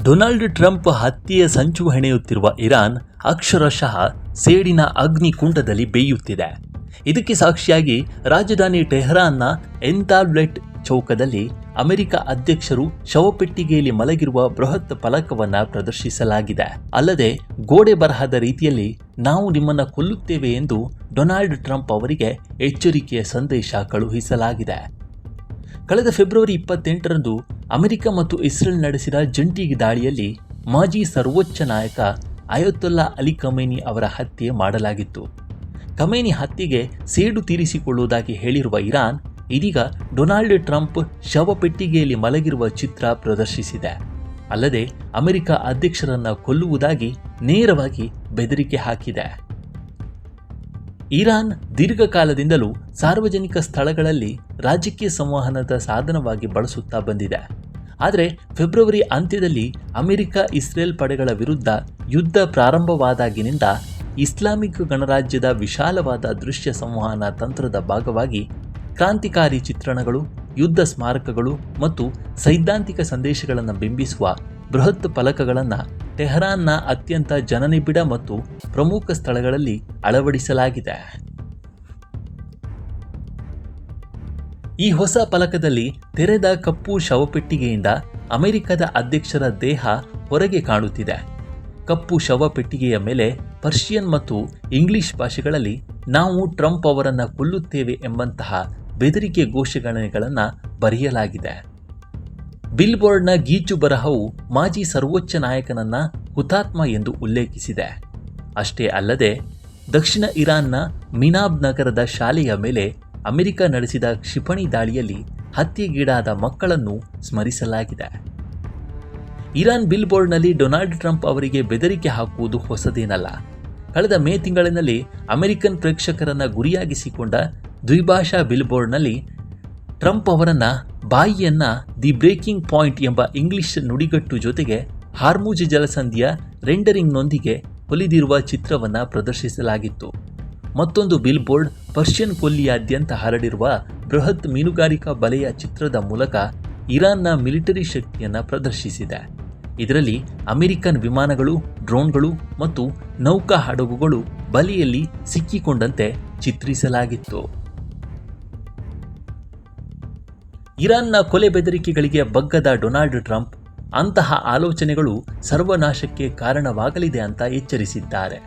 Donald Trump ಹತ್ಯೆಯ ಸಂಚು ಹೆಣೆಯುತ್ತಿರುವ Iran ಅಕ್ಷರಶಃ ಸೇಡಿನ ಅಗ್ನಿಕುಂಡದಲ್ಲಿ ಬೇಯುತ್ತಿದೆ. ಇದಕ್ಕೆ ಸಾಕ್ಷಿಯಾಗಿ ರಾಜಧಾನಿ ಟೆಹರಾನ್ನ ಎಂತಾಬ್ಲೆಟ್ ಚೌಕದಲ್ಲಿ ಅಮೆರಿಕ ಅಧ್ಯಕ್ಷರು ಶವಪೆಟ್ಟಿಗೆಯಲ್ಲಿ ಮಲಗಿರುವ ಬೃಹತ್ ಫಲಕವನ್ನು ಪ್ರದರ್ಶಿಸಲಾಗಿದೆ. ಅಲ್ಲದೆ ಗೋಡೆ ಬರಹದ ರೀತಿಯಲ್ಲಿ ನಾವು ನಿಮ್ಮನ್ನು ಕೊಲ್ಲುತ್ತೇವೆ ಎಂದು ಡೊನಾಲ್ಡ್ ಟ್ರಂಪ್ ಅವರಿಗೆ ಎಚ್ಚರಿಕೆಯ ಸಂದೇಶ ಕಳುಹಿಸಲಾಗಿದೆ. ಕಳೆದ ಫೆಬ್ರವರಿ 28ರಂದು ಅಮೆರಿಕ ಮತ್ತು ಇಸ್ರೇಲ್ ನಡೆಸಿದ ಜಂಟಿ ದಾಳಿಯಲ್ಲಿ ಮಾಜಿ ಸರ್ವೋಚ್ಚ ನಾಯಕ ಅಯತೊಲ್ಲಾ ಅಲಿ ಖಮೇನಿ ಅವರ ಹತ್ಯೆ ಮಾಡಲಾಗಿತ್ತು. ಖಮೇನಿ ಹತ್ಯೆಗೆ ಸೇಡು ತೀರಿಸಿಕೊಳ್ಳುವುದಾಗಿ ಹೇಳಿರುವ ಇರಾನ್ ಇದೀಗ ಡೊನಾಲ್ಡ್ ಟ್ರಂಪ್ ಶವಪೆಟ್ಟಿಗೆಯಲ್ಲಿ ಮಲಗಿರುವ ಚಿತ್ರ ಪ್ರದರ್ಶಿಸಿದೆ. ಅಲ್ಲದೆ ಅಮೆರಿಕ ಅಧ್ಯಕ್ಷರನ್ನು ಕೊಲ್ಲುವುದಾಗಿ ನೇರವಾಗಿ ಬೆದರಿಕೆ ಹಾಕಿದೆ. ಇರಾನ್ ದೀರ್ಘಕಾಲದಿಂದಲೂ ಸಾರ್ವಜನಿಕ ಸ್ಥಳಗಳಲ್ಲಿ ರಾಜಕೀಯ ಸಂವಹನದ ಸಾಧನವಾಗಿ ಬಳಸುತ್ತಾ ಬಂದಿದೆ. ಆದರೆ ಫೆಬ್ರವರಿ ಅಂತ್ಯದಲ್ಲಿ ಅಮೆರಿಕ ಇಸ್ರೇಲ್ ಪಡೆಗಳ ವಿರುದ್ಧ ಯುದ್ಧ ಪ್ರಾರಂಭವಾದಾಗಿನಿಂದ ಇಸ್ಲಾಮಿಕ್ ಗಣರಾಜ್ಯದ ವಿಶಾಲವಾದ ದೃಶ್ಯ ಸಂವಹನ ತಂತ್ರದ ಭಾಗವಾಗಿ ಕ್ರಾಂತಿಕಾರಿ ಚಿತ್ರಣಗಳು, ಯುದ್ಧ ಸ್ಮಾರಕಗಳು ಮತ್ತು ಸೈದ್ಧಾಂತಿಕ ಸಂದೇಶಗಳನ್ನು ಬಿಂಬಿಸುವ ಬೃಹತ್ ಫಲಕಗಳನ್ನು ಟೆಹರಾನ್ನ ಅತ್ಯಂತ ಜನನಿಬಿಡ ಮತ್ತು ಪ್ರಮುಖ ಸ್ಥಳಗಳಲ್ಲಿ ಅಳವಡಿಸಲಾಗಿದೆ. ಈ ಹೊಸ ಫಲಕದಲ್ಲಿ ತೆರೆದ ಕಪ್ಪು ಶವಪೆಟ್ಟಿಗೆಯಿಂದ ಅಮೆರಿಕದ ಅಧ್ಯಕ್ಷರ ದೇಹ ಹೊರಗೆ ಕಾಣುತ್ತಿದೆ. ಕಪ್ಪು ಶವಪೆಟ್ಟಿಗೆಯ ಮೇಲೆ ಪರ್ಷಿಯನ್ ಮತ್ತು ಇಂಗ್ಲಿಷ್ ಭಾಷೆಗಳಲ್ಲಿ ನಾವು ಟ್ರಂಪ್ ಅವರನ್ನು ಕೊಲ್ಲುತ್ತೇವೆ ಎಂಬಂತಹ ಬೆದರಿಕೆ ಘೋಷಣೆಗಳನ್ನು ಬರೆಯಲಾಗಿದೆ. ಬಿಲ್ಬೋರ್ಡ್ನ ಗೀಚು ಬರಹವು ಮಾಜಿ ಸರ್ವೋಚ್ಚ ನಾಯಕನನ್ನ ಹುತಾತ್ಮ ಎಂದು ಉಲ್ಲೇಖಿಸಿದೆ. ಅಷ್ಟೇ ಅಲ್ಲದೆ ದಕ್ಷಿಣ ಇರಾನ್ನ ಮಿನಾಬ್ ನಗರದ ಶಾಲೆಯ ಮೇಲೆ ಅಮೆರಿಕ ನಡೆಸಿದ ಕ್ಷಿಪಣಿ ದಾಳಿಯಲ್ಲಿ ಹತ್ಯೆಗೀಡಾದ ಮಕ್ಕಳನ್ನು ಸ್ಮರಿಸಲಾಗಿದೆ. ಇರಾನ್ ಬಿಲ್ಬೋರ್ಡ್ನಲ್ಲಿ ಡೊನಾಲ್ಡ್ ಟ್ರಂಪ್ ಅವರಿಗೆ ಬೆದರಿಕೆ ಹಾಕುವುದು ಹೊಸದೇನಲ್ಲ. ಕಳೆದ ಮೇ ತಿಂಗಳಿನಲ್ಲಿ ಅಮೆರಿಕನ್ ಪ್ರೇಕ್ಷಕರನ್ನು ಗುರಿಯಾಗಿಸಿಕೊಂಡ ದ್ವಿಭಾಷಾ ಬಿಲ್ಬೋರ್ಡ್ನಲ್ಲಿ ಟ್ರಂಪ್ ಅವರನ್ನು ಬಾಯಿಯನ್ನು ದಿ ಬ್ರೇಕಿಂಗ್ ಪಾಯಿಂಟ್ ಎಂಬ ಇಂಗ್ಲಿಷ್ ನುಡಿಗಟ್ಟು ಜೊತೆಗೆ ಹಾರ್ಮುಜ್ ಜಲಸಂಧಿಯ ರೆಂಡರಿಂಗ್ನೊಂದಿಗೆ ಹೊಲಿದಿರುವ ಚಿತ್ರವನ್ನು ಪ್ರದರ್ಶಿಸಲಾಗಿತ್ತು. ಮತ್ತೊಂದು ಬಿಲ್ಬೋರ್ಡ್ ಪರ್ಷಿಯನ್ ಕೊಲ್ಲಿಯಾದ್ಯಂತ ಹರಡಿರುವ ಬೃಹತ್ ಮೀನುಗಾರಿಕಾ ಬಲೆಯ ಚಿತ್ರದ ಮೂಲಕ ಇರಾನ್ನ ಮಿಲಿಟರಿ ಶಕ್ತಿಯನ್ನು ಪ್ರದರ್ಶಿಸಿದೆ. ಇದರಲ್ಲಿ ಅಮೆರಿಕನ್ ವಿಮಾನಗಳು, ಡ್ರೋನ್ಗಳು ಮತ್ತು ನೌಕಾ ಹಡಗುಗಳು ಬಲೆಯಲ್ಲಿ ಸಿಕ್ಕಿಕೊಂಡಂತೆ ಚಿತ್ರಿಸಲಾಗಿತ್ತು. ಇರಾನ್ನ ಕೊಲೆ ಬೆದರಿಕೆಗಳಿಗೆ ಬಗ್ಗದ ಡೊನಾಲ್ಡ್ ಟ್ರಂಪ್ ಅಂತಹ ಆಲೋಚನೆಗಳು ಸರ್ವನಾಶಕ್ಕೆ ಕಾರಣವಾಗಲಿದೆ ಅಂತ ಎಚ್ಚರಿಸಿದ್ದಾರೆ.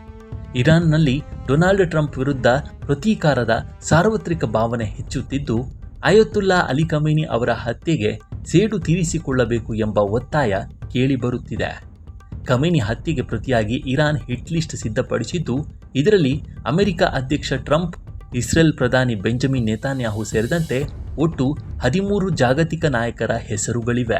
ಇರಾನ್ನಲ್ಲಿ ಡೊನಾಲ್ಡ್ ಟ್ರಂಪ್ ವಿರುದ್ಧ ಪ್ರತೀಕಾರದ ಸಾರ್ವತ್ರಿಕ ಭಾವನೆ ಹೆಚ್ಚುತ್ತಿದ್ದು, ಅಯತೊಲ್ಲಾ ಅಲಿ ಖಮೇನಿ ಅವರ ಹತ್ಯೆಗೆ ಸೇಡು ತೀರಿಸಿಕೊಳ್ಳಬೇಕು ಎಂಬ ಒತ್ತಾಯ ಕೇಳಿಬರುತ್ತಿದೆ. ಖಮೇನಿ ಹತ್ಯೆಗೆ ಪ್ರತಿಯಾಗಿ ಇರಾನ್ ಹಿಟ್ ಲಿಸ್ಟ್ ಸಿದ್ಧಪಡಿಸಿದ್ದು, ಇದರಲ್ಲಿ ಅಮೆರಿಕ ಅಧ್ಯಕ್ಷ ಟ್ರಂಪ್, ಇಸ್ರೇಲ್ ಪ್ರಧಾನಿ ಬೆಂಜಮಿನ್ ನೆತಾನ್ಯಾಹು ಸೇರಿದಂತೆ ಒಟ್ಟು 13 ಜಾಗತಿಕ ನಾಯಕರ ಹೆಸರುಗಳಿವೆ.